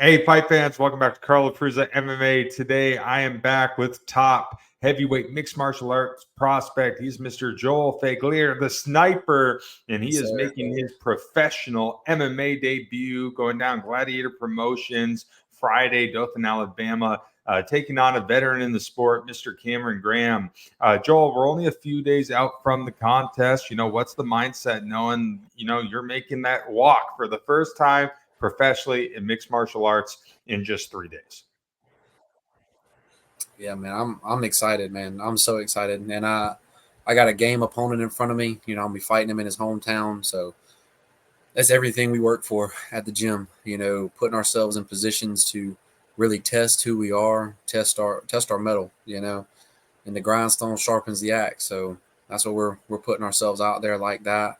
Hey, fight fans, welcome back to Carlo Prusa MMA. Today, I am back with top heavyweight mixed martial arts prospect. He's Mr. Joel Faglier, the sniper, and he is making his professional MMA debut, going down Gladiator Promotions Friday, Dothan, Alabama, taking on a veteran in the sport, Mr. Cameron Graham. Joel, we're only a few days out from the contest. What's the mindset knowing, you're making that walk for the first time professionally in mixed martial arts in just 3 days? Yeah, man, I'm excited, man. I'm so excited, and I got a game opponent in front of me. I'll be fighting him in his hometown, so that's everything we work for at the gym. Putting ourselves in positions to really test who we are, test our mettle. And the grindstone sharpens the axe. So that's what we're putting ourselves out there like that.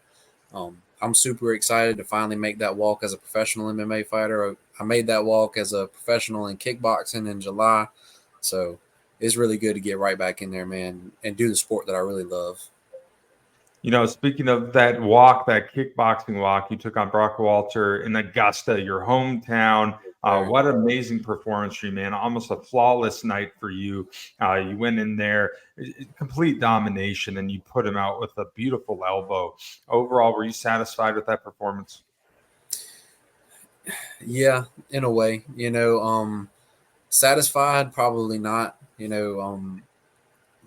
I'm super excited to finally make that walk as a professional MMA fighter. I made that walk as a professional in kickboxing in July. So it's really good to get right back in there, man, and do the sport that I really love. Speaking of that walk, that kickboxing walk, you took on Brock Walter in Augusta, your hometown. What an amazing performance for you, man. Almost a flawless night for you. You went in there, complete domination, and you put him out with a beautiful elbow. Overall, were you satisfied with that performance? Yeah, in a way, satisfied, probably not.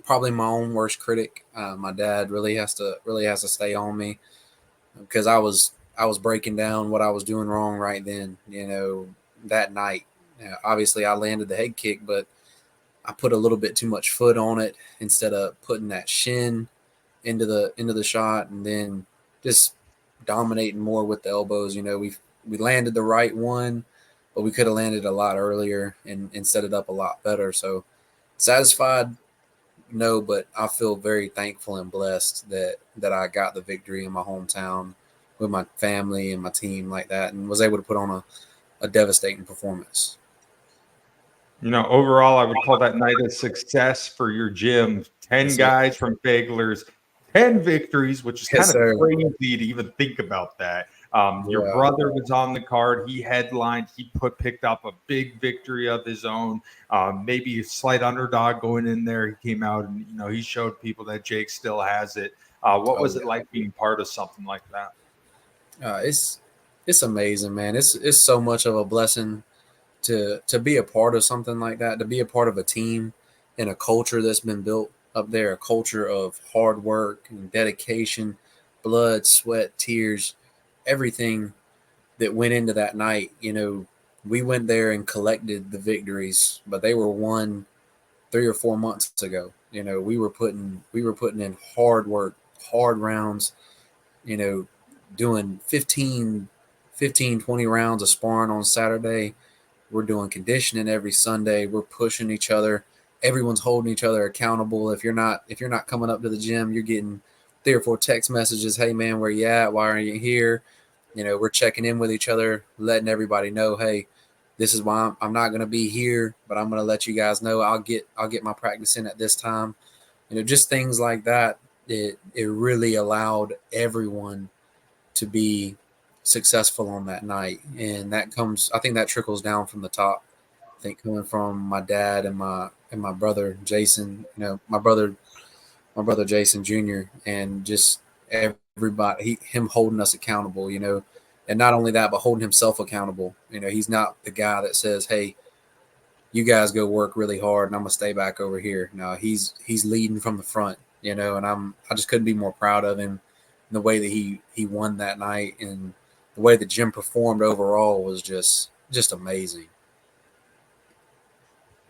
Probably my own worst critic. My dad really has to stay on me because I was breaking down what I was doing wrong right then. That night. Obviously, I landed the head kick, but I put a little bit too much foot on it instead of putting that shin into the shot, and then just dominating more with the elbows. We landed the right one, but we could have landed a lot earlier and set it up a lot better. So satisfied, no, but I feel very thankful and blessed that I got the victory in my hometown with my family and my team like that, and was able to put on a devastating performance. Overall, I would call that night a success for your gym. 10 Yes, sir. guys from Fagler's, 10 victories, which is Yes, kind of sir. crazy to even think about that. Your Yeah. brother was on the card. He headlined. He picked up a big victory of his own. Maybe a slight underdog going in there. He came out and he showed people that Jake still has it. What Oh was it yeah. like being part of something like that? It's amazing, man. It's so much of a blessing to be a part of something like that, to be a part of a team and a culture that's been built up there, a culture of hard work and dedication, blood, sweat, tears, everything that went into that night. We went there and collected the victories, but they were won 3 or 4 months ago. We were putting in hard work, hard rounds, you know, doing 20 rounds of sparring on Saturday. We're doing conditioning every Sunday. We're pushing each other. Everyone's holding each other accountable. If you're not coming up to the gym, you're getting 3 or 4 text messages. Hey man, where you at? Why aren't you here? We're checking in with each other, letting everybody know, hey, this is why I'm not going to be here, but I'm going to let you guys know I'll get my practice in at this time. Just things like that. It really allowed everyone to be successful on that night, and I think that trickles down from the top. I think coming from my dad and my brother Jason, my brother Jason Jr., and just everybody, him holding us accountable, and not only that, but holding himself accountable. He's not the guy that says, hey, you guys go work really hard and I'm gonna stay back over here. No, he's leading from the front, and I just couldn't be more proud of him. The way that he won that night, and the way the gym performed overall was just amazing.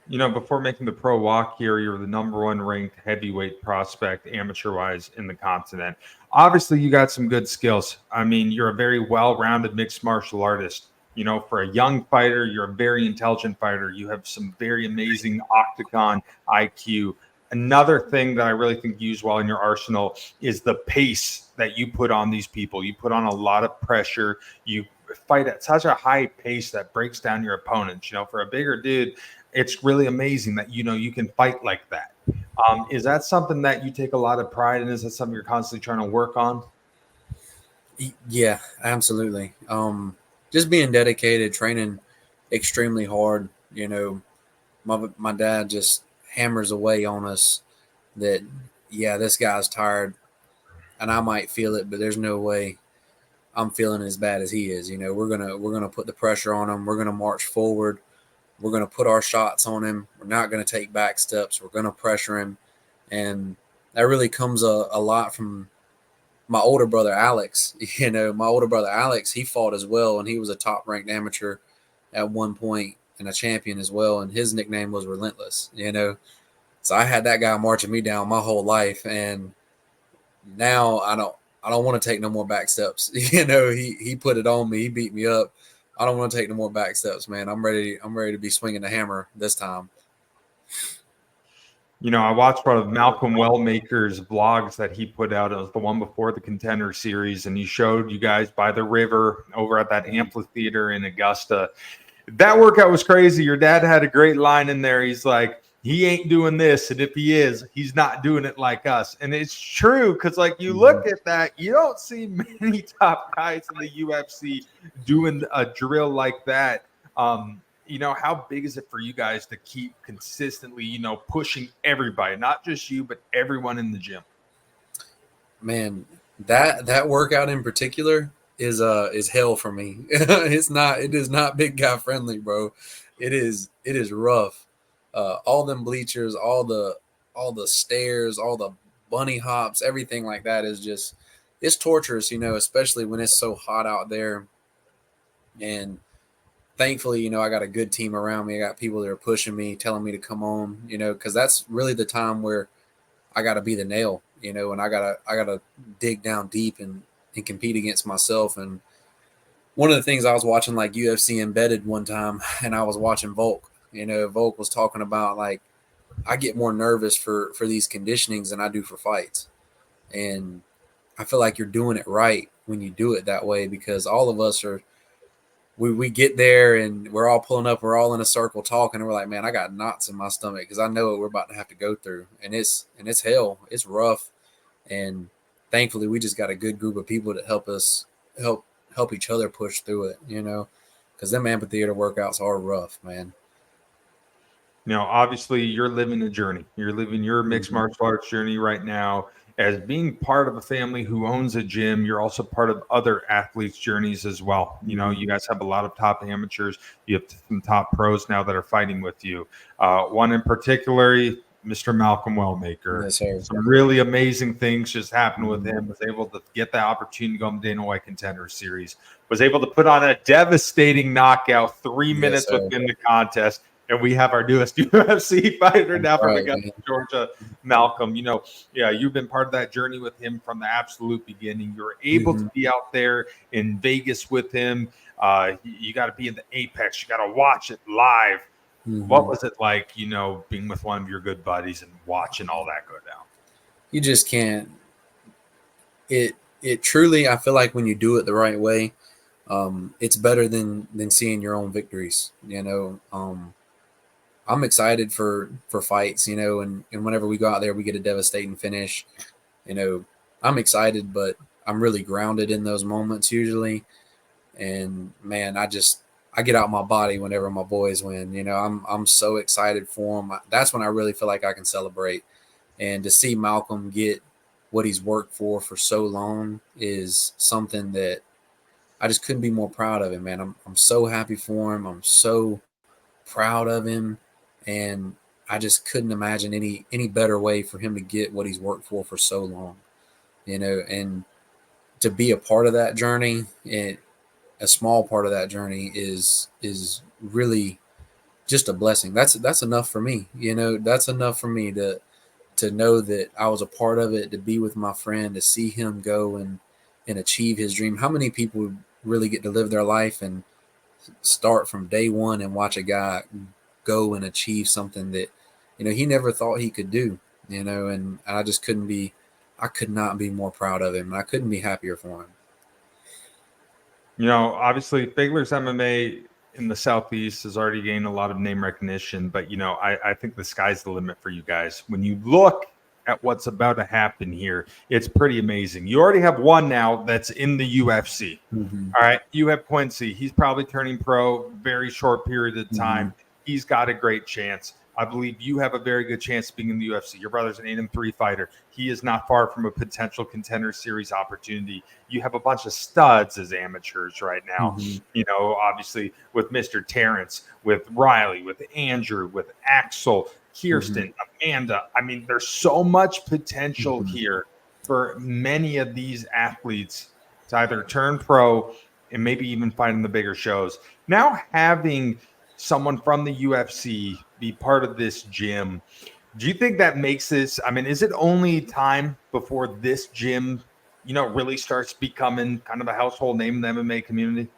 Before making the pro walk here, you're the number one ranked heavyweight prospect, amateur wise, in the continent. Obviously, you got some good skills. I mean, you're a very well rounded mixed martial artist. For a young fighter, you're a very intelligent fighter. You have some very amazing octagon IQ. Another thing that I really think you use well in your arsenal is the pace that you put on these people. You put on a lot of pressure. You fight at such a high pace that breaks down your opponents. For a bigger dude, it's really amazing that you can fight like that. Is that something that you take a lot of pride in? Is that something you're constantly trying to work on? Yeah, absolutely. Just being dedicated, training extremely hard. My dad just hammers away on us that, yeah, this guy's tired, and I might feel it, but there's no way I'm feeling as bad as he is. We're gonna put the pressure on him. We're gonna march forward. We're gonna put our shots on him. We're not gonna take back steps. We're gonna pressure him, and that really comes a lot from my older brother Alex. My older brother Alex, he fought as well, and he was a top ranked amateur at one point and a champion as well, and his nickname was Relentless. So I had that guy marching me down my whole life, and now I don't want to take no more back steps. He put it on me. He beat me up. I don't want to take no more back steps, man. I'm ready to be swinging the hammer this time. I watched one of Malcolm Wellmaker's vlogs that he put out. It was the one before the Contender Series, and he showed you guys by the river over at that amphitheater in Augusta. That workout was crazy. Your dad had a great line in there. He's like, he ain't doing this, and if he is, he's not doing it like us. And it's true, because like you look at that, you don't see many top guys in the UFC doing a drill like that. How big is it for you guys to keep consistently, pushing everybody, not just you, but everyone in the gym? Man, that workout in particular is hell for me. It is not big guy friendly, bro. It is rough. All them bleachers, all the stairs, all the bunny hops, everything like that is just, it's torturous, especially when it's so hot out there. And thankfully, I got a good team around me. I got people that are pushing me, telling me to come on, because that's really the time where I got to be the nail, and I gotta dig down deep and compete against myself. And one of the things, I was watching like UFC Embedded one time, and I was watching Volk. Volk was talking about like, I get more nervous for these conditionings than I do for fights, and I feel like you're doing it right when you do it that way, because all of us are. We get there and we're all pulling up. We're all in a circle talking, and we're like, man, I got knots in my stomach because I know what we're about to have to go through, and it's hell. It's rough, and thankfully we just got a good group of people that help us help each other push through it. Because them amphitheater workouts are rough, man. Obviously you're living a journey. You're living your mixed martial arts journey right now. As being part of a family who owns a gym, you're also part of other athletes' journeys as well. You guys have a lot of top amateurs. You have some top pros now that are fighting with you. One in particular, Mr. Malcolm Wellmaker. Yes, sir. Some really amazing things just happened with him. Was able to get the opportunity to go on the Dana White Contender Series. Was able to put on a devastating knockout 3 minutes within the contest. And we have our newest UFC fighter now from Augusta, Georgia, Malcolm. You've been part of that journey with him from the absolute beginning. You're able to be out there in Vegas with him. You got to be in the apex. You got to watch it live. What was it like, being with one of your good buddies and watching all that go down? You just can't. It truly, I feel like when you do it the right way, it's better than seeing your own victories. I'm excited for fights, and whenever we go out there, we get a devastating finish. I'm excited, but I'm really grounded in those moments usually. And man, I get out my body whenever my boys win. I'm so excited for them. That's when I really feel like I can celebrate. And to see Malcolm get what he's worked for so long is something that I just couldn't be more proud of him, man. I'm so happy for him. I'm so proud of him. And I just couldn't imagine any better way for him to get what he's worked for so long, and to be a part of that journey, a small part of that journey is really just a blessing. That's enough for me. That's enough for me to know that I was a part of it, to be with my friend, to see him go and achieve his dream. How many people really get to live their life and start from day one and watch a guy go and achieve something that he never thought he could do, and I just I could not be more proud of him. I couldn't be happier for him. Obviously Faglier's MMA in the Southeast has already gained a lot of name recognition, but I think the sky's the limit for you guys. When you look at what's about to happen here, it's pretty amazing. You already have one now that's in the UFC. Mm-hmm. All right. You have Quincy. He's probably turning pro very short period of time. Mm-hmm. He's got a great chance. I believe you have a very good chance of being in the UFC. Your brother's an 8-3 fighter. He is not far from a potential contender series opportunity. You have a bunch of studs as amateurs right now. Mm-hmm. You know, obviously with Mr. Terrence, with Riley, with Andrew, with Axel, Kirsten, Amanda. I mean, there's so much potential Mm-hmm. here for many of these athletes to either turn pro and maybe even fight in the bigger shows. Now having someone from the UFC be part of this gym, do you think that makes this, I mean, is it only time before this gym, you know, really starts becoming kind of a household name in the MMA community?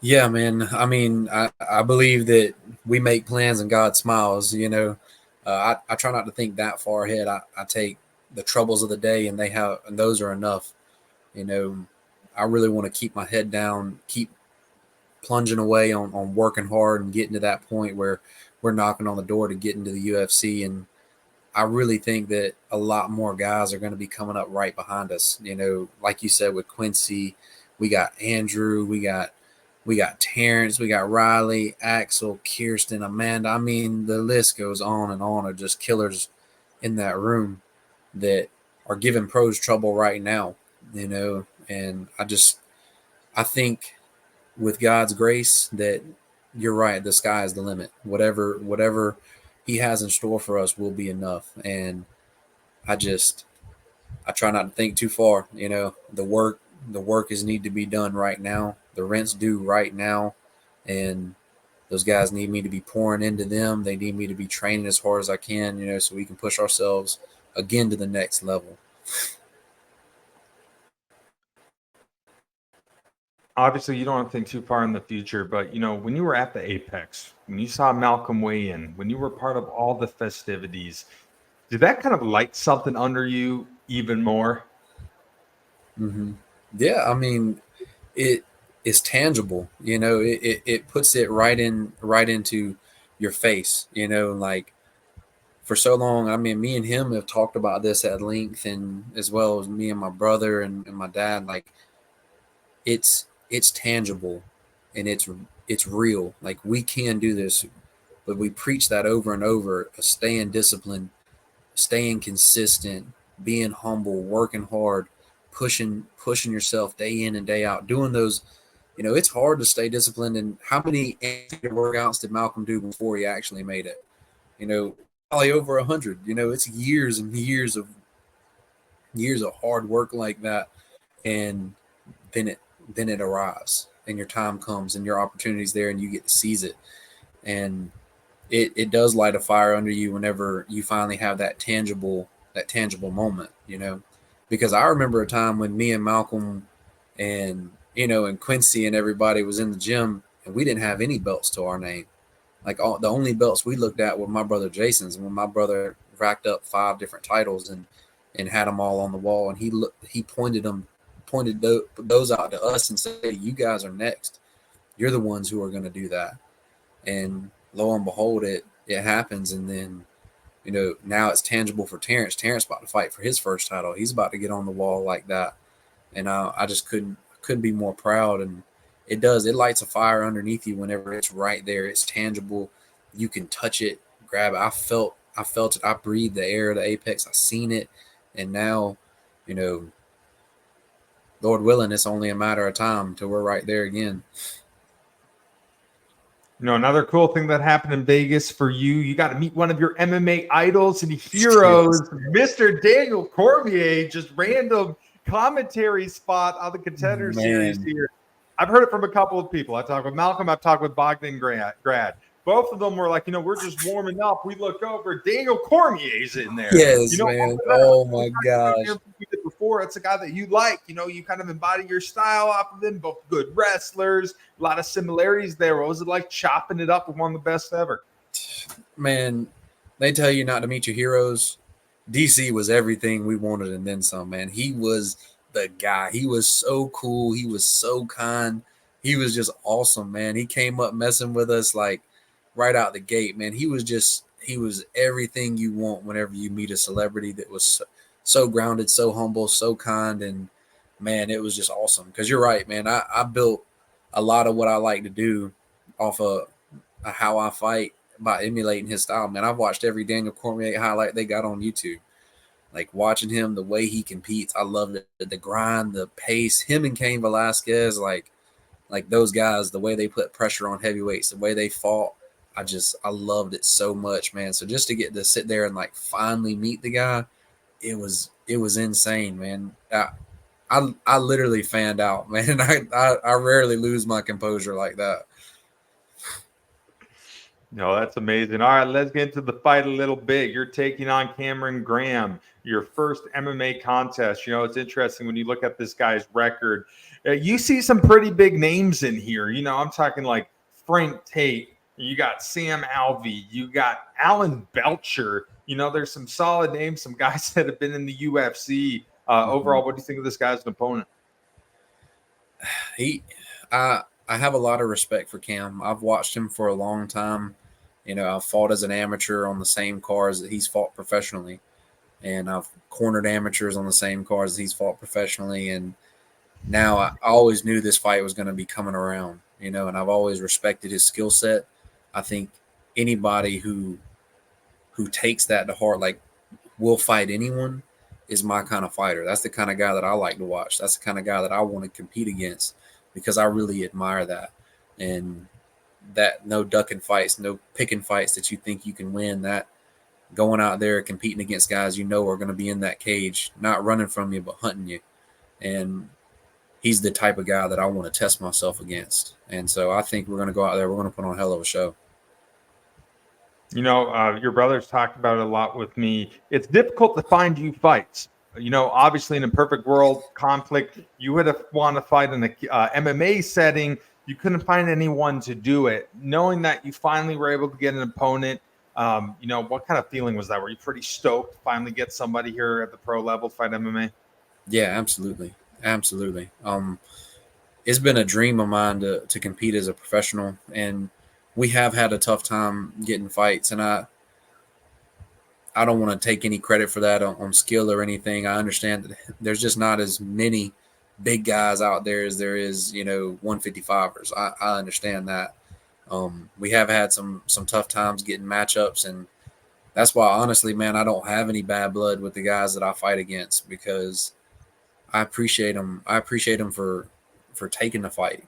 Yeah, man. I mean, I believe that we make plans and God smiles. I try not to think that far ahead. I take the troubles of the day, and those are enough. You know, I really want to keep my head down, keep plunging away on working hard and getting to that point where we're knocking on the door to get into the UFC. And I really think that a lot more guys are going to be coming up right behind us. Like you said, with Quincy, we got Andrew, we got Terrence, we got Riley, Axel, Kirsten, Amanda. I mean, the list goes on and on of just killers in that room that are giving pros trouble right now, and I think with God's grace that you're right, the sky is the limit. Whatever he has in store for us will be enough. And I try not to think too far. The work is need to be done right now. The rent's due right now, and those guys need me to be pouring into them. They need me to be training as hard as I can, so we can push ourselves again to the next level. Obviously, you don't have to think too far in the future, but you know, when you were at the Apex, when you saw Malcolm weigh in, when you were part of all the festivities, did that kind of light something under you even more? Mm-hmm. Yeah, I mean, it is tangible. It puts it right into your face. Like for so long. I mean, me and him have talked about this at length, and as well as me and my brother and my dad. Like it's tangible, and it's real. Like we can do this, but we preach that over and over: staying disciplined, staying consistent, being humble, working hard, pushing yourself day in and day out, doing those. It's hard to stay disciplined. And how many workouts did Malcolm do before he actually made it? Probably over 100. It's years and years of hard work like that, and then it arrives, and your time comes, and your opportunity's there, and you get to seize it. And it does light a fire under you whenever you finally have that tangible moment. Because I remember a time when me and Malcolm and Quincy and everybody was in the gym, and we didn't have any belts to our name. Like the only belts we looked at were my brother Jason's, and when my brother racked up 5 different titles and had them all on the wall, and he pointed those out to us and said, "You guys are next. You're the ones who are going to do that." And lo and behold, it happens, and then now it's tangible for Terrence. Terrence about to fight for his first title. He's about to get on the wall like that, and I just couldn't be more proud. And it lights a fire underneath you whenever it's right there. It's tangible. You can touch it, grab it. I felt it. I breathed the air of the Apex. I seen it, and now, you know, Lord willing, it's only a matter of time till we're right there again. You know, another cool thing that happened in Vegas for you, you got to meet one of your MMA idols and heroes, Yes. Mr. Daniel Cormier, just random commentary spot on the Contender Series Man, here. I've heard it from a couple of people. I talked with Malcolm, I've talked with Bogdan Grad. Both of them were like, we're just warming up. We look over, Daniel Cormier's in there. yes, man. Oh my gosh. Before, it's a guy that you like. You kind of embody your style off of him. Both good wrestlers, a lot of similarities there. What was it like chopping it up with one of the best ever? Man, they tell you not to meet your heroes. DC was everything we wanted and then some, man. He was the guy. He was so cool. He was so kind. He was just awesome, man. He came up messing with us like right out the gate, man. he was everything you want whenever you meet a celebrity that was so grounded, so humble, so kind, and man, it was just awesome. Because you're right, man. I built a lot of what I like to do off of how I fight by emulating his style. Man, I've watched every Daniel Cormier highlight they got on YouTube. Like watching him, the way he competes, I love it. The grind, the pace. Him and Cain Velasquez, like those guys, the way they put pressure on heavyweights, the way they fought. I loved it so much, man. So just to get to sit there and like finally meet the guy, it was insane, man. I literally fanned out, man. I rarely lose my composure like that. No, that's amazing. All right, let's get into the fight a little bit. You're taking on Cameron Graham, your first MMA contest. It's interesting when you look at this guy's record. You see some pretty big names in here. I'm talking like Frank Tate. You got Sam Alvey. You got Alan Belcher. There's some solid names, some guys that have been in the UFC. Overall, what do you think of this guy as an opponent? I have a lot of respect for Cam. I've watched him for a long time. I've fought as an amateur on the same cars that he's fought professionally, and I've cornered amateurs on the same cars that he's fought professionally. And now I always knew this fight was going to be coming around, and I've always respected his skill set. I think anybody who takes that to heart, like will fight anyone, is my kind of fighter. That's the kind of guy that I like to watch. That's the kind of guy that I want to compete against, because I really admire that. And that no ducking fights, no picking fights that you think you can win, that going out there competing against guys are going to be in that cage, not running from you, but hunting you. And he's the type of guy that I want to test myself against. And so I think we're going to go out there. We're going to put on a hell of a show. Your brother's talked about it a lot with me. It's difficult to find you fights. Obviously in a perfect world conflict, you would have want to fight in a MMA setting. You couldn't find anyone to do it. Knowing that you finally were able to get an opponent, what kind of feeling was that? Were you pretty stoked to finally get somebody here at the pro level to fight MMA? Yeah, absolutely. Absolutely. It's been a dream of mine to compete as a professional, and we have had a tough time getting fights, and I don't want to take any credit for that on skill or anything. I understand that there's just not as many big guys out there as there is, 155ers. I understand that. We have had some tough times getting matchups, and that's why, honestly, man, I don't have any bad blood with the guys that I fight against, because I appreciate them. I appreciate them for taking the fight,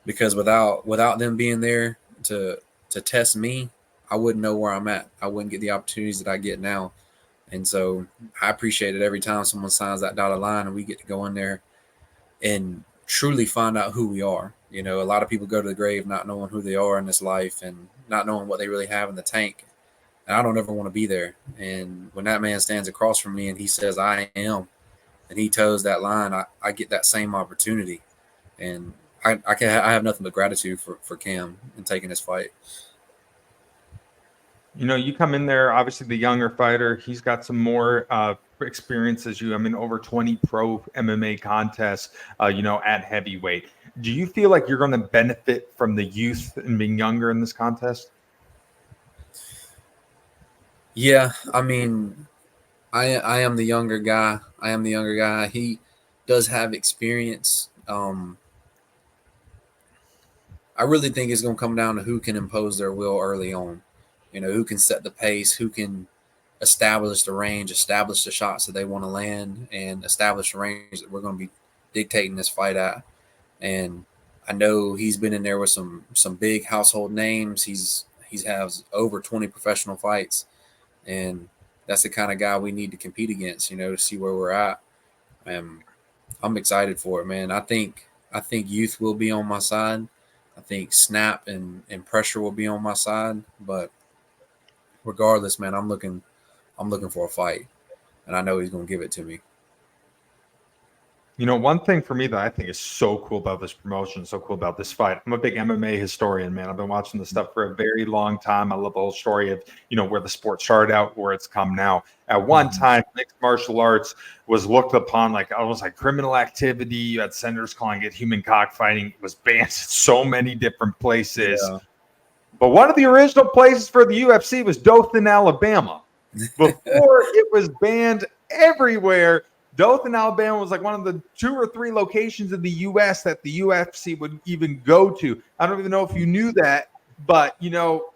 because without them being there to test me, I wouldn't know where I'm at. I wouldn't get the opportunities that I get now. And so I appreciate it every time someone signs that dotted line and we get to go in there and truly find out who we are. A lot of people go to the grave not knowing who they are in this life and not knowing what they really have in the tank. And I don't ever want to be there. And when that man stands across from me and he says, I am, and he toes that line, I get that same opportunity. And I have nothing but gratitude for Cam and taking this fight. You come in there, obviously the younger fighter. He's got some more experience as you. Over 20 pro MMA contests, at heavyweight. Do you feel like you're going to benefit from the youth and being younger in this contest? Yeah, I am the younger guy. He does have experience. I really think it's going to come down to who can impose their will early on. Who can set the pace, who can establish the range, establish the shots that they want to land, and establish the range that we're going to be dictating this fight at. And I know he's been in there with some big household names. He has over 20 professional fights, and that's the kind of guy we need to compete against, to see where we're at. I'm excited for it, man. I think youth will be on my side. I think snap and pressure will be on my side, but regardless, man, I'm looking for a fight, and I know he's going to give it to me. One thing for me that I think is so cool about this promotion, so cool about this fight. I'm a big MMA historian, man. I've been watching this stuff for a very long time. I love the whole story of, where the sport started out, where it's come now. At one time, mixed martial arts was looked upon like almost like criminal activity. You had senators calling it human cockfighting. It was banned in so many different places. Yeah. But one of the original places for the UFC was Dothan, Alabama. Before it was banned everywhere, Dothan, Alabama was like one of the 2 or 3 locations in the U.S. that the UFC would even go to. I don't even know if you knew that, but,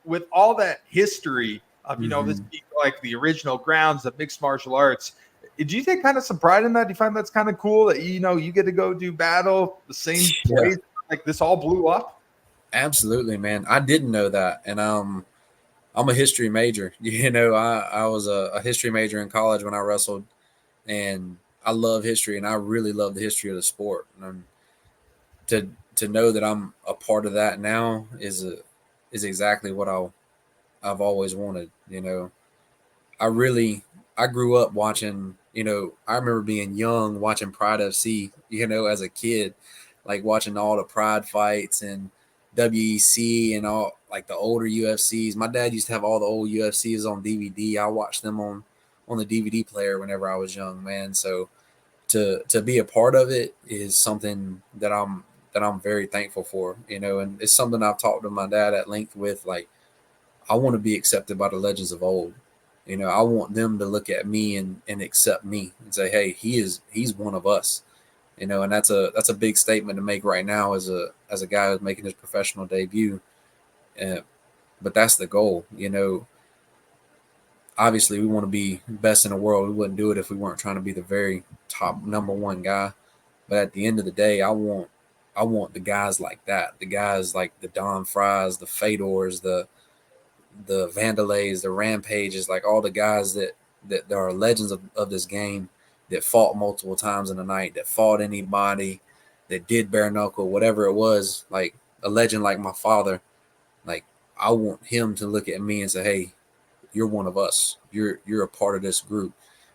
with all that history of, this being like the original grounds of mixed martial arts, do you take kind of some pride in that? Do you find that's kind of cool that, you get to go do battle the same place, like this all blew up? Absolutely, man. I didn't know that. And I'm a history major. I was a history major in college when I wrestled, and I love history, and I really love the history of the sport. And to know that I'm a part of that now is exactly what I've always wanted. I grew up watching. I remember being young watching Pride FC. As a kid, like watching all the Pride fights and WEC and all like the older UFCs. My dad used to have all the old UFCs on DVD. I watched them on the DVD player whenever I was young, man. So to be a part of it is something that I'm very thankful for, and it's something I've talked to my dad at length with. Like, I want to be accepted by the legends of old. I want them to look at me and accept me and say, hey, he's one of us. And that's a big statement to make right now as a guy who's making his professional debut. But that's the goal. Obviously we want to be best in the world. We wouldn't do it if we weren't trying to be the very top number one guy. But at the end of the day, I want the guys like that. The guys like the Don Fries, the Fedors, the Vandalays, the Rampages, like all the guys that are legends of this game, that fought multiple times in the night, that fought anybody, that did bare knuckle, whatever it was, like a legend like my father. Like, I want him to look at me and say, hey, you're one of us. You're a part of this group.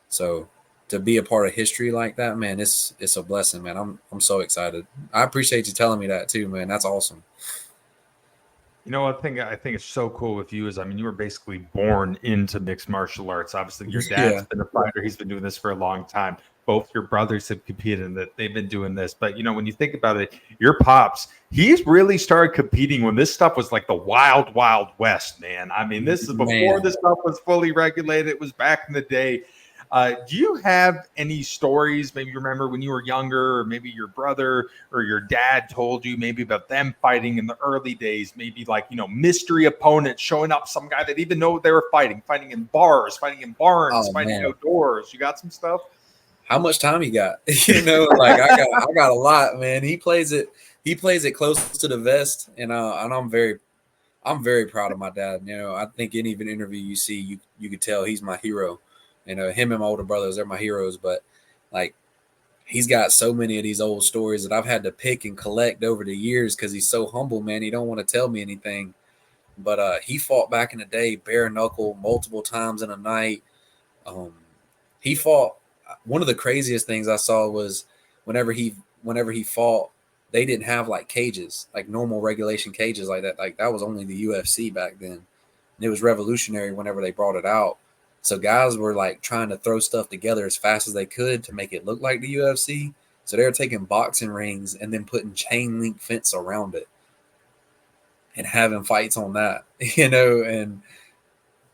So to be a part of history like that, man, it's a blessing, man. I'm so excited. I appreciate you telling me that too, man. That's awesome. One thing I think is so cool with you is, you were basically born into mixed martial arts. Obviously, your dad's Yeah. been a fighter. He's been doing this for a long time. Both your brothers have competed in that. They've been doing this. But, when you think about it, your pops, he's really started competing when this stuff was like the wild, wild west, man. This is before Man. this stuff was fully regulated. It was back in the day. Do you have any stories, maybe you remember when you were younger, or maybe your brother or your dad told you maybe about them fighting in the early days, maybe like, mystery opponents showing up, some guy that even know what they were fighting in bars, fighting in barns, Oh fighting man. outdoors. You got some stuff? How much time you got? Like I got a lot, man. He plays it close to the vest, and I'm very proud of my dad. I think any interview you see, you could tell he's my hero. Him and my older brothers, they're my heroes. But like, he's got so many of these old stories that I've had to pick and collect over the years because he's so humble, man. He don't want to tell me anything. But he fought back in the day, bare knuckle, multiple times in a night. Um, he fought. One of the craziest things I saw was whenever he fought, they didn't have like cages, like normal regulation cages like that. Like, that was only the UFC back then. And it was revolutionary whenever they brought it out. So guys were like trying to throw stuff together as fast as they could to make it look like the UFC. So they were taking boxing rings and then putting chain link fence around it and having fights on that, and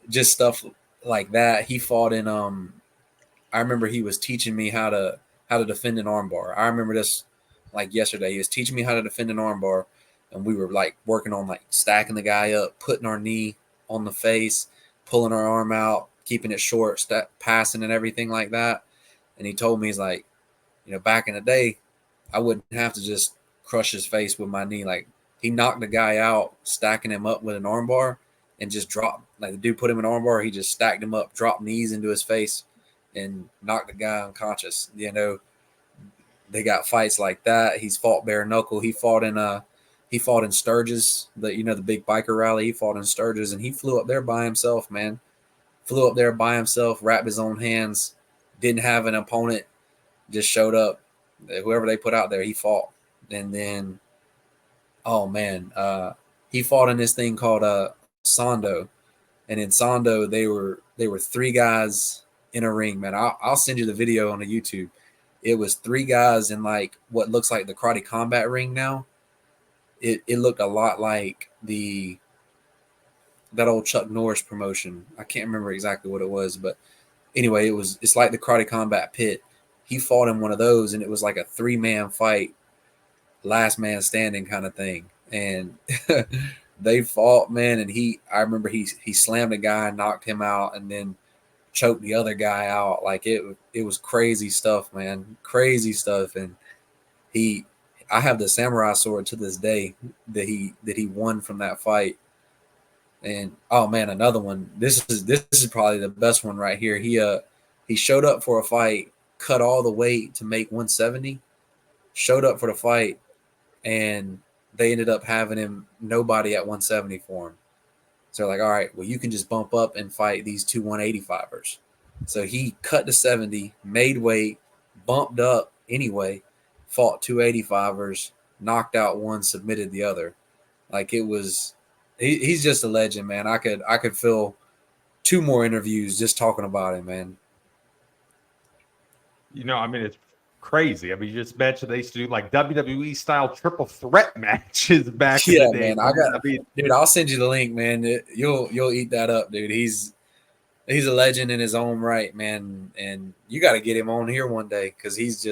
just stuff like that. He fought in I remember he was teaching me how to defend an armbar. I remember this like yesterday. He was teaching me how to defend an armbar, and we were like working on like stacking the guy up, putting our knee on the face, pulling our arm out, keeping it short, passing and everything like that. And he told me, he's like, back in the day, I wouldn't have to just crush his face with my knee. Like, he knocked the guy out, stacking him up with an armbar, and just dropped. Like, the dude put him in an armbar, he just stacked him up, dropped knees into his face, and knocked the guy unconscious. They got fights like that. He's fought bare knuckle. He fought in Sturgis, the big biker rally. He fought in Sturgis, and he flew up there by himself, man. Flew up there by himself, wrapped his own hands, didn't have an opponent, just showed up. Whoever they put out there, he fought. And then, oh man, he fought in this thing called Sando. And in Sando, they were 3 guys in a ring, man. I'll send you the video on the YouTube. It was 3 guys in like what looks like the Karate Combat ring now. It looked a lot like the that old Chuck Norris promotion. I can't remember exactly what it was, but anyway, it's like the Karate Combat Pit. He fought in one of those, and it was like a 3-man fight, last man standing kind of thing. And they fought, man. And I remember he slammed a guy, knocked him out, and then choked the other guy out. Like it was crazy stuff, man, crazy stuff. And he, I have the samurai sword to this day that he won from that fight. And oh man, another one. This is probably the best one right here. He showed up for a fight, cut all the weight to make 170. Showed up for the fight, and they ended up having him nobody at 170 for him. So they're like, all right, well, you can just bump up and fight these two 185ers. So he cut to 70, made weight, bumped up anyway, fought two 85ers, knocked out one, submitted the other. Like it was, he's just a legend, man. I could fill 2 more interviews just talking about him, man. You know, I mean, it's crazy. I mean, you just mentioned they used to do like WWE style triple threat matches back in Yeah, the day. man. I mean, dude. I'll send you the link, man. You'll eat that up, dude. He's a legend in his own right, man. And you got to get him on here one day because he's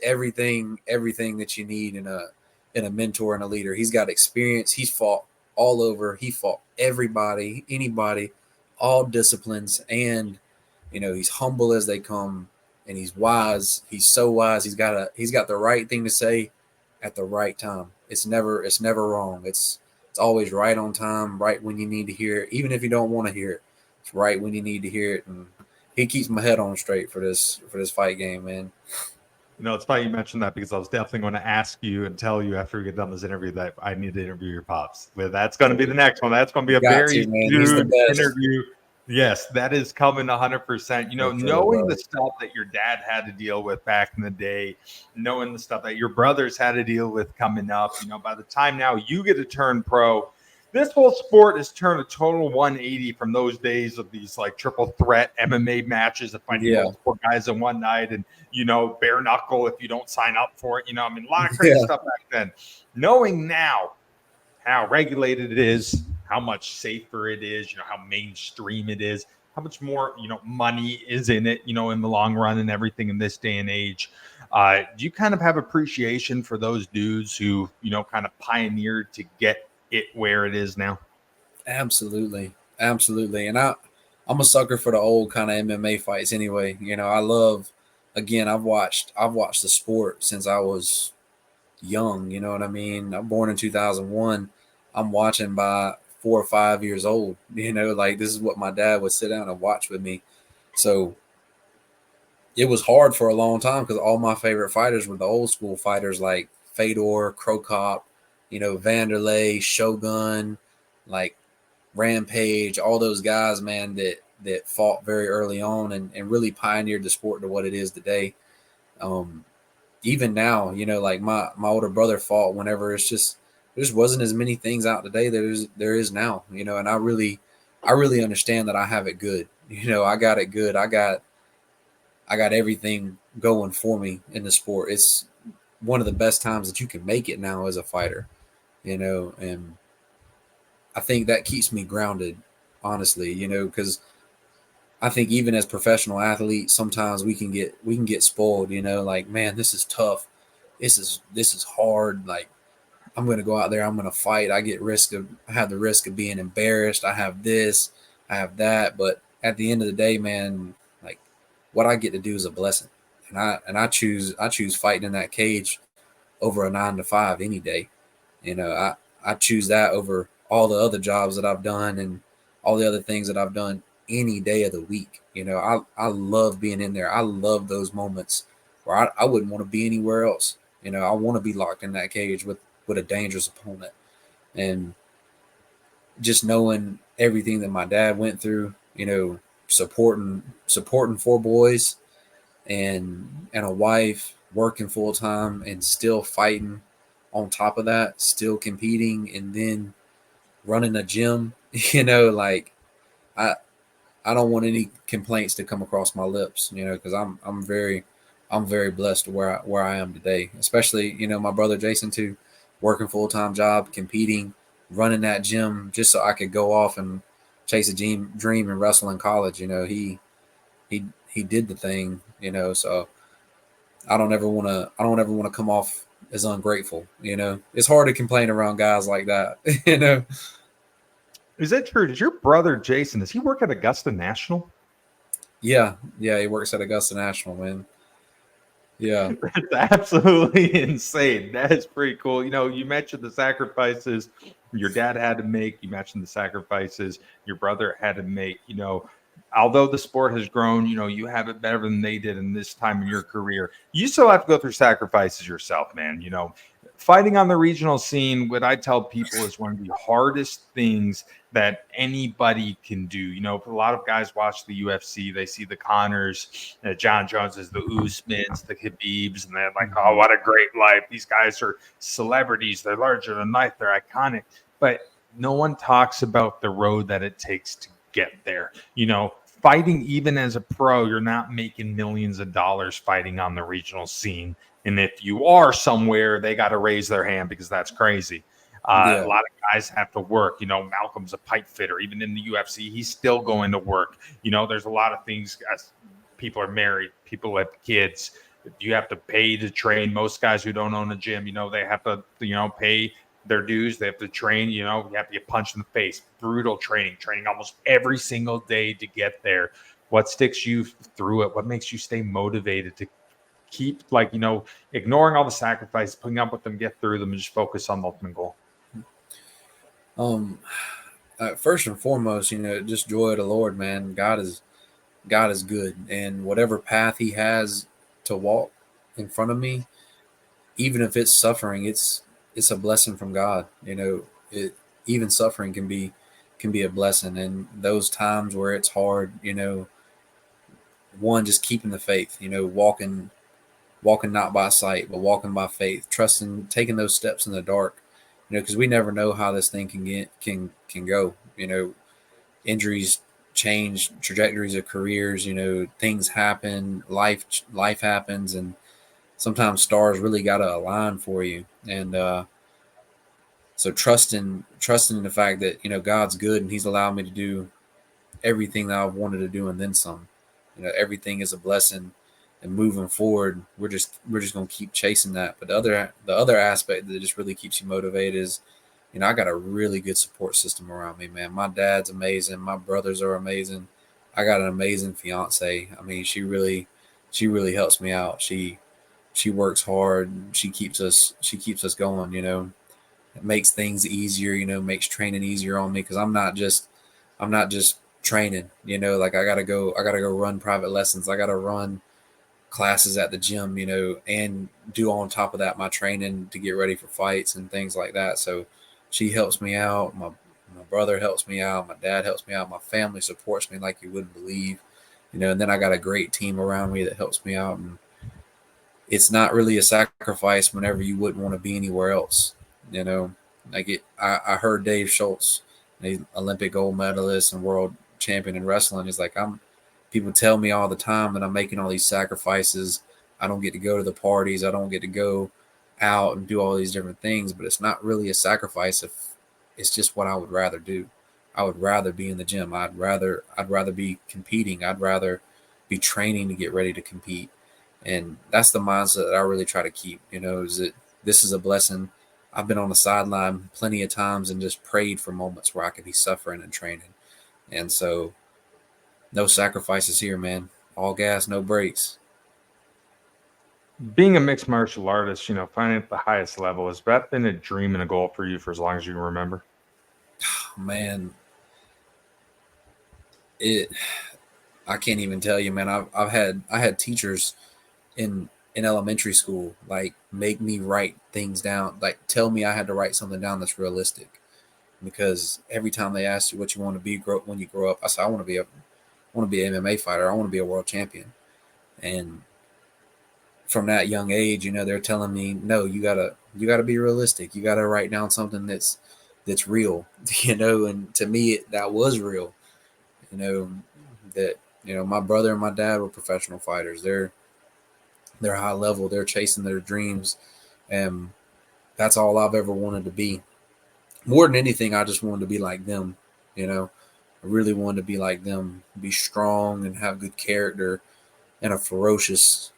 everything that you need in a mentor and a leader. He's got experience. He's fought all over. He fought everybody, anybody, all disciplines, and he's humble as they come, and he's wise. He's so wise. He's got the right thing to say at the right time. It's never wrong. It's always right on time, right when you need to hear it, even if you don't want to hear it. It's right when you need to hear it, and he keeps my head on straight for this fight game, man. you know, it's funny you mentioned that because I was definitely going to ask you and tell you after we get done this interview that I need to interview your pops. But that's going to be the next one. That's going to be a very huge interview. Yes, that is coming 100%. You know, knowing the stuff that your dad had to deal with back in the day, knowing the stuff that your brothers had to deal with coming up, by the time now you get to turn pro, this whole sport has turned a total 180 from those days of these like triple threat MMA matches of fighting multiple guys in one night and, bare knuckle if you don't sign up for it. I mean, a lot of crazy stuff back then. Knowing now how regulated it is, how much safer it is, how mainstream it is, how much more, money is in it, in the long run and everything in this day and age. Do you kind of have appreciation for those dudes who, kind of pioneered to get it where it is now? Absolutely. And I'm a sucker for the old kind of MMA fights anyway. I love, again, I've watched the sport since I was young, you know what I mean? I'm born in 2001. I'm watching by 4 or 5 years old, like this is what my dad would sit down and watch with me. So it was hard for a long time because all my favorite fighters were the old school fighters like Fedor, Krokop, Vanderlei, Shogun, like Rampage, all those guys, man, that fought very early on and really pioneered the sport to what it is today. Even now, like my older brother fought whenever there just wasn't as many things out today there is now, and I really understand that I have it good. I got it good. I got everything going for me in the sport. It's one of the best times that you can make it now as a fighter, and I think that keeps me grounded, honestly, because I think even as professional athletes, sometimes we can get spoiled, like, man, this is tough. This is hard. Like, I'm going to go out there, I'm going to fight. I have the risk of being embarrassed. I have this, I have that. But at the end of the day, man, like what I get to do is a blessing. And I choose fighting in that cage over a 9 to 5 any day. I choose that over all the other jobs that I've done and all the other things that I've done any day of the week. I love being in there. I love those moments where I wouldn't want to be anywhere else. I want to be locked in that cage with a dangerous opponent. And just knowing everything that my dad went through, supporting 4 boys and a wife, working full time and still fighting on top of that, still competing, and then running a gym, like I don't want any complaints to come across my lips, because I'm very blessed where I am today, especially, my brother Jason too, working full-time job, competing, running that gym just so I could go off and chase a dream and wrestle in college. He he did the thing. So I don't ever want to come off as ungrateful. It's hard to complain around guys like that. Is that true? Does your brother Jason, does he work at Augusta National? Yeah, yeah. He works at Augusta National, man. Yeah, That's absolutely insane. That is pretty cool. You mentioned the sacrifices your dad had to make. You mentioned the sacrifices your brother had to make. Although the sport has grown, you have it better than they did in this time in your career. You still have to go through sacrifices yourself, man. Fighting on the regional scene, what I tell people is one of the hardest things that anybody can do. A lot of guys watch the UFC, they see the Connors, John Joneses, the Usmans, the Khabibs, and they're like, oh, what a great life. These guys are celebrities. They're larger than life. They're iconic. But no one talks about the road that it takes to get there. Fighting even as a pro, you're not making millions of dollars fighting on the regional scene. And if you are somewhere, they got to raise their hand because that's crazy. A yeah, lot of guys have to work. Malcolm's a pipe fitter. Even in the UFC, he's still going to work. There's a lot of things as people are married, people have kids. You have to pay to train. Most guys who don't own a gym, they have to, pay their dues. They have to train, you have to get punched in the face. Brutal training almost every single day to get there. What sticks you through it? What makes you stay motivated to keep ignoring all the sacrifice, putting up with them, get through them, and just focus on the ultimate goal? um, first and foremost, just joy of the Lord, man. God is good, and whatever path He has to walk in front of me, even if it's suffering, it's a blessing from God. It even suffering can be a blessing, and those times where it's hard, one just keeping the faith, walking not by sight but walking by faith, trusting, taking those steps in the dark, because we never know how this thing can go. Injuries change trajectories of careers. Things happen, life happens, and sometimes stars really got to align for you. And so trusting in the fact that God's good and He's allowed me to do everything that I've wanted to do and then some. Everything is a blessing, and moving forward, we're just gonna keep chasing that. But the other aspect that just really keeps you motivated is, I got a really good support system around me, man. My dad's amazing. My brothers are amazing. I got an amazing fiance. I mean, she really helps me out. She works hard. She keeps us going. It makes things easier. Makes training easier on me because I'm not just training. Like I gotta go run private lessons. I gotta run classes at the gym, and do on top of that my training to get ready for fights and things like that. So she helps me out. My brother helps me out. My dad helps me out. My family supports me like you wouldn't believe. And then I got a great team around me that helps me out. And it's not really a sacrifice whenever you wouldn't want to be anywhere else. You know, I heard Dave Schultz, an Olympic gold medalist and world champion in wrestling. He's like, people tell me all the time that I'm making all these sacrifices. I don't get to go to the parties. I don't get to go out and do all these different things, but it's not really a sacrifice if it's just what I would rather do. I would rather be in the gym. I'd rather be competing. I'd rather be training to get ready to compete. And that's the mindset that I really try to keep, is that this is a blessing. I've been on the sideline plenty of times and just prayed for moments where I could be suffering and training. And so no sacrifices here, man. All gas, no brakes. Being a mixed martial artist, fighting at the highest level, has that been a dream and a goal for you for as long as you can remember? Man, it I can't even tell you, man. I had teachers in elementary school like make me write things down, like tell me I had to write something down that's realistic. Because every time they ask you what you want to be when you grow up, I said I want to be an MMA fighter. I want to be a world champion. And from that young age, they're telling me, no, you gotta be realistic. You gotta write down something that's real, And to me, that was real. You know that my brother and my dad were professional fighters. They're high level. They're chasing their dreams, and that's all I've ever wanted to be. more than anything, I just wanted to be like them. You know, I really wanted to be like them, be strong and have good character and a ferocious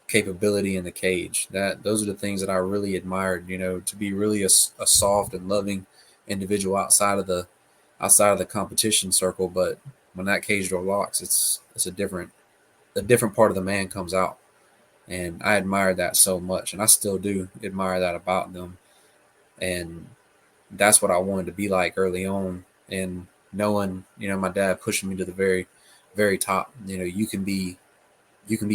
capability in the cage. That those are the things that I really admired. You know, to be really a soft and loving individual outside of the competition circle, but when that cage door locks, it's a different part of the man comes out, and I admired that so much, and I still do admire that about them, and that's what I wanted to be like early on, and knowing my dad pushing me to the very top. You can be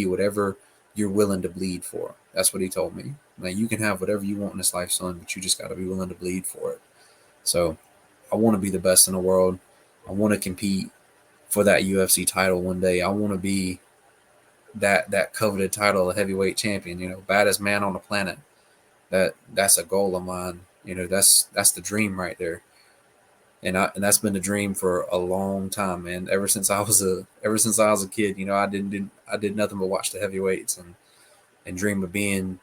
whatever you're willing to bleed for. That's what he told me. Like, you can have whatever you want in this life, son, but you just got to be willing to bleed for it. So I want to be the best in the world. I want to compete for that UFC title one day. I want to be that coveted title of heavyweight champion. Baddest man on the planet. That's a goal of mine. That's the dream right there. And that's been a dream for a long time, man. Ever since I was a kid, I did nothing but watch the heavyweights and dream of being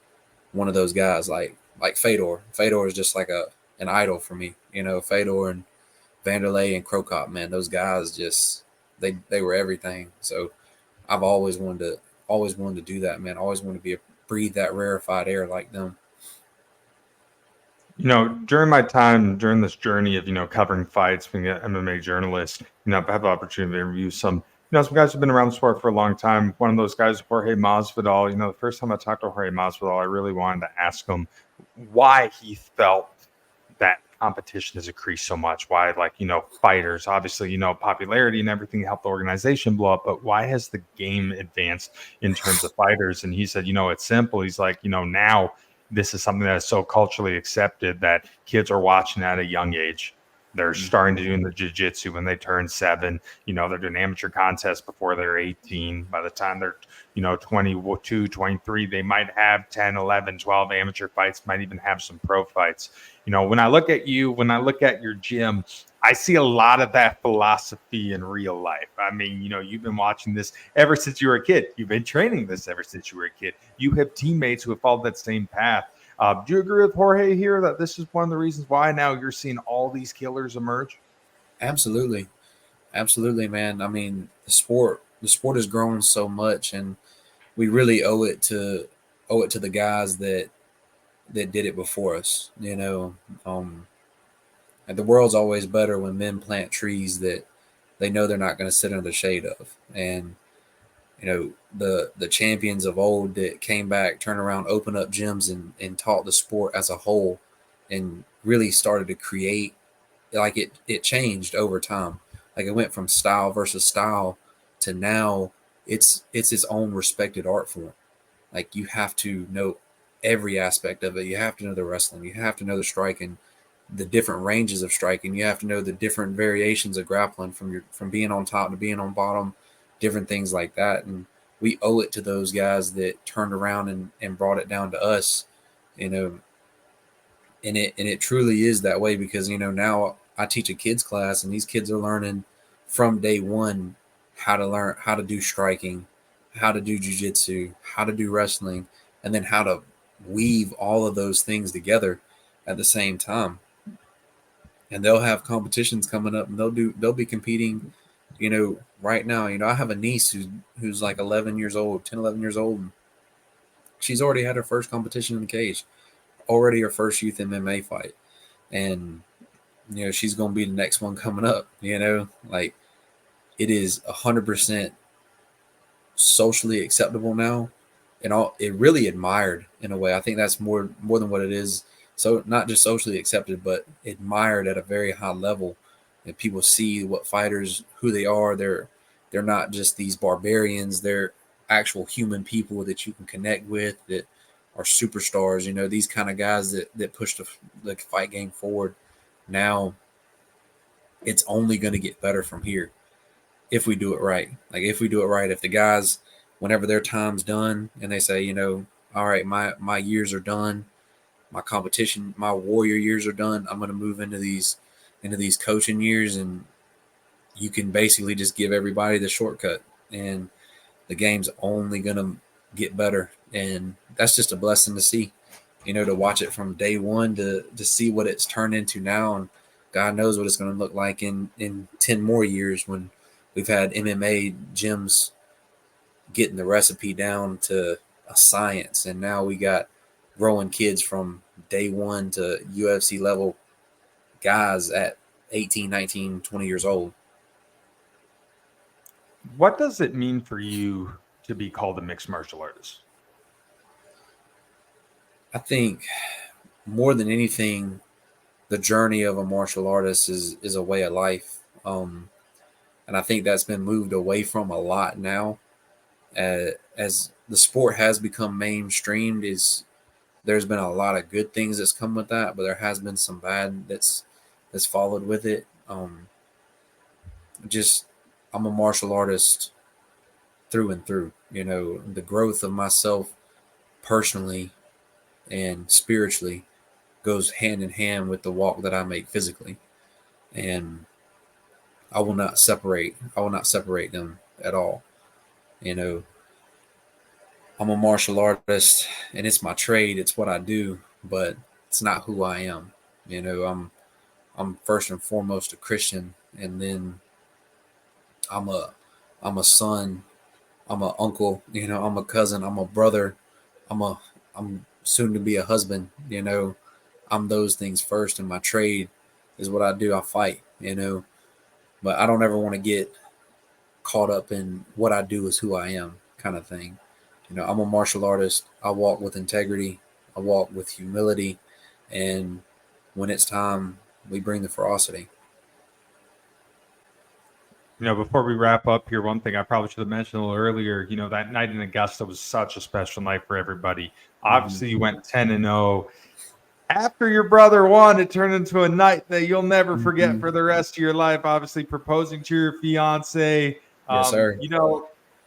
one of those guys like Fedor. Fedor is just like an idol for me. Fedor and Vanderlei and Krokop, man, those guys just they were everything. So I've always wanted to do that, man. Always wanted to breathe that rarefied air like them. During my time during this journey of covering fights, being an MMA journalist, I have the opportunity to interview some guys who've been around the sport for a long time. One of those guys, Jorge Masvidal. The first time I talked to Jorge Masvidal, I really wanted to ask him why he felt that competition has increased so much. Why, fighters, obviously, popularity and everything helped the organization blow up, but why has the game advanced in terms of fighters? And he said, it's simple. He's like, now this is something that is so culturally accepted that kids are watching at a young age. They're starting to do the jiu-jitsu when they turn 7. They're doing amateur contests before they're 18. By the time they're 22, 23, they might have 10, 11, 12 amateur fights, might even have some pro fights. When I look at you, when I look at your gym, I see a lot of that philosophy in real life. I mean, you've been watching this ever since you were a kid. You've been training this ever since you were a kid. You have teammates who have followed that same path. Do you agree with Jorge here that this is one of the reasons why now you're seeing all these killers emerge? Absolutely, absolutely, man. I mean, the sport has grown so much, and we really owe it to the guys that did it before us. And the world's always better when men plant trees that they know they're not going to sit under the shade of. And the champions of old that came back, turned around, opened up gyms, and taught the sport as a whole, and really started to create. Like, it changed over time. Like, it went from style versus style to now it's its own respected art form. Like, you have to know every aspect of it. You have to know the wrestling. You have to know the striking, the different ranges of striking. You have to know the different variations of grappling from being on top to being on bottom, different things like that. And we owe it to those guys that turned around and brought it down to us, you know. And it truly is that way, because now I teach a kids class, and these kids are learning from day one how to do striking, how to do jujitsu, how to do wrestling, and then how to weave all of those things together at the same time. And they'll have competitions coming up, and they'll be competing. Right now, I have a niece who's like 11 years old, 10, 11 years old. And she's already had her first competition in the cage, already her first youth MMA fight. And she's going to be the next one coming up. Like, it is 100% socially acceptable now, and it really admired in a way. I think that's more than what it is. So not just socially accepted, but admired at a very high level. And people see what fighters, who they are. They're not just these barbarians. They're actual human people that you can connect with, that are superstars. These kind of guys that push the fight game forward. Now it's only going to get better from here if we do it right. Like, if we do it right, if the guys, whenever their time's done and they say, all right, my years are done, my competition, my warrior years are done, I'm going to move into these coaching years, and you can basically just give everybody the shortcut, and the game's only going to get better. And that's just a blessing to see. to watch it from day one to see what it's turned into now. And God knows what it's going to look like in 10 more years when we've had MMA gyms getting the recipe down to a science. And now we got growing kids from day one to UFC level guys at 18, 19, 20 years old. What does it mean for you to be called a mixed martial artist? I think more than anything, the journey of a martial artist is a way of life. And I think that's been moved away from a lot now. As the sport has become mainstreamed, there's been a lot of good things that's come with that, but there has been some bad that's followed with it. Just I'm a martial artist through and through. The growth of myself personally and spiritually goes hand in hand with the walk that I make physically, and I will not separate. I will not separate them at all. You know, I'm a martial artist, and it's my trade. It's what I do, but it's not who I am. I'm first and foremost a Christian, and then I'm a I'm a son. I'm a uncle. I'm a cousin. I'm a brother. I'm soon to be a husband. I'm those things first, and my trade is what I do. I fight. But I don't ever want to get caught up in what I do is who I am kind of thing. I'm a martial artist. I walk with integrity. I walk with humility, and when it's time, we bring the ferocity. Before we wrap up here, one thing I probably should have mentioned a little earlier, that night in Augusta was such a special night for everybody. Obviously, you went 10-0. After your brother won, it turned into a night that you'll never forget for the rest of your life. Obviously, proposing to your fiance. Yes, sir.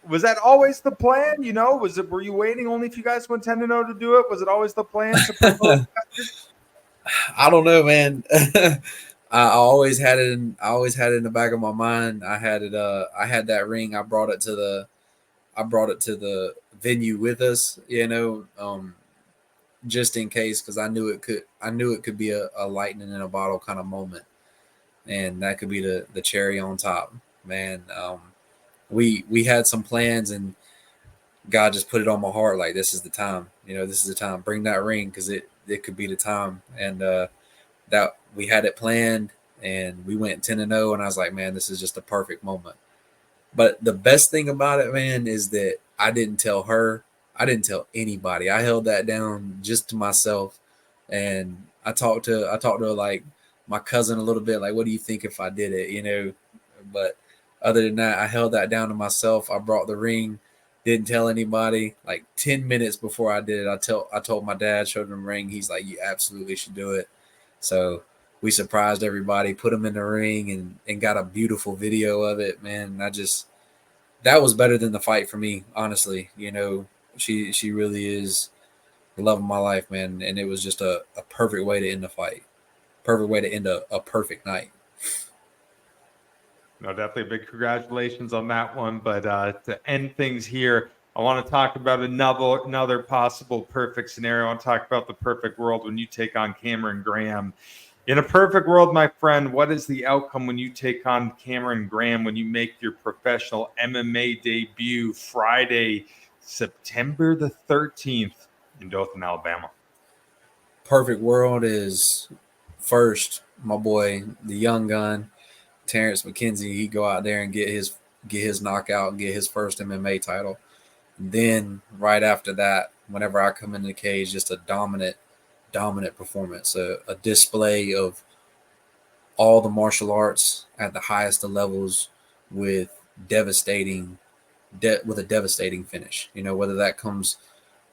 Was that always the plan? Were you waiting only if you guys went 10-0 to do it? Was it always the plan to propose? I don't know, man. I always had it. I always had it in the back of my mind. I had it. I had that ring. I brought it to the venue with us. Just in case, because I knew it could. I knew it could be a lightning in a bottle kind of moment, and that could be the cherry on top. Man, we had some plans, and God just put it on my heart. Like, this is the time. This is the time. Bring that ring, because it could be the time. And that we had it planned, and we went 10-0, and I was like, man, this is just a perfect moment. But the best thing about it, man, is that I didn't tell her. I didn't tell anybody. I held that down just to myself. And I talked to like my cousin a little bit, like, what do you think if I did it? But other than that, I held that down to myself. I brought the ring, didn't tell anybody. Like 10 minutes before I did it, I told my dad, showed him the ring. He's like, you absolutely should do it. So we surprised everybody, put him in the ring, and got a beautiful video of it, man. That was better than the fight for me, honestly. She really is the love of my life, man. And it was just a perfect way to end the fight. Perfect way to end a perfect night. No, definitely big congratulations on that one. But to end things here, I want to talk about another possible perfect scenario. I want to talk about the perfect world when you take on Cameron Graham. In a perfect world, my friend, what is the outcome when you take on Cameron Graham when you make your professional MMA debut Friday, September the 13th in Dothan, Alabama? Perfect world is first, my boy, the young gun, Terrence McKenzie. He go out there and get his knockout, get his first MMA title. And then right after that, whenever I come in the cage, just a dominant performance, a display of all the martial arts at the highest of levels with with a devastating finish. Whether that comes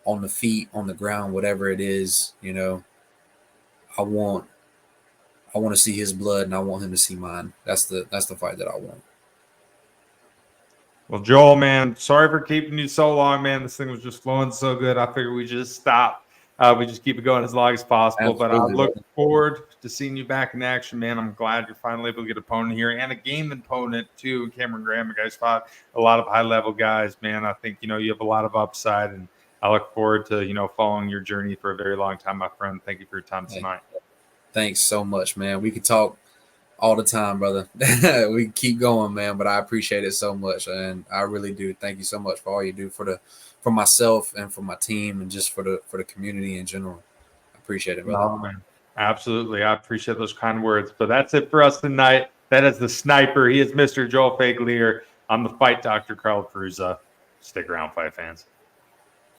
on the feet, on the ground, whatever it is. I want to see his blood, and I want him to see mine. That's the fight that I want. Well, Joel, man, sorry for keeping you so long, man. This thing was just flowing so good. I figured we just stop. We just keep it going as long as possible. Absolutely, but I look brother. forward to seeing you back in action, man. I'm glad you're finally able to get an opponent here and a game opponent too. Cameron Graham, you guys fought a lot of high level guys, man. I think you have a lot of upside, and I look forward to, following your journey for a very long time, my friend. Thank you for your time Hey, tonight. thanks so much, man. We could talk all the time, brother. We can keep going, man, but I appreciate it so much, and I really do. Thank you so much for all you do for myself and for my team and just for the community in general. I appreciate it, brother. No, man. Absolutely. I appreciate those kind words. But that's it for us tonight. That is the sniper. He is Mr. Joel Faglier. I'm the fight doctor, Carl Perusa. Stick around, fight fans.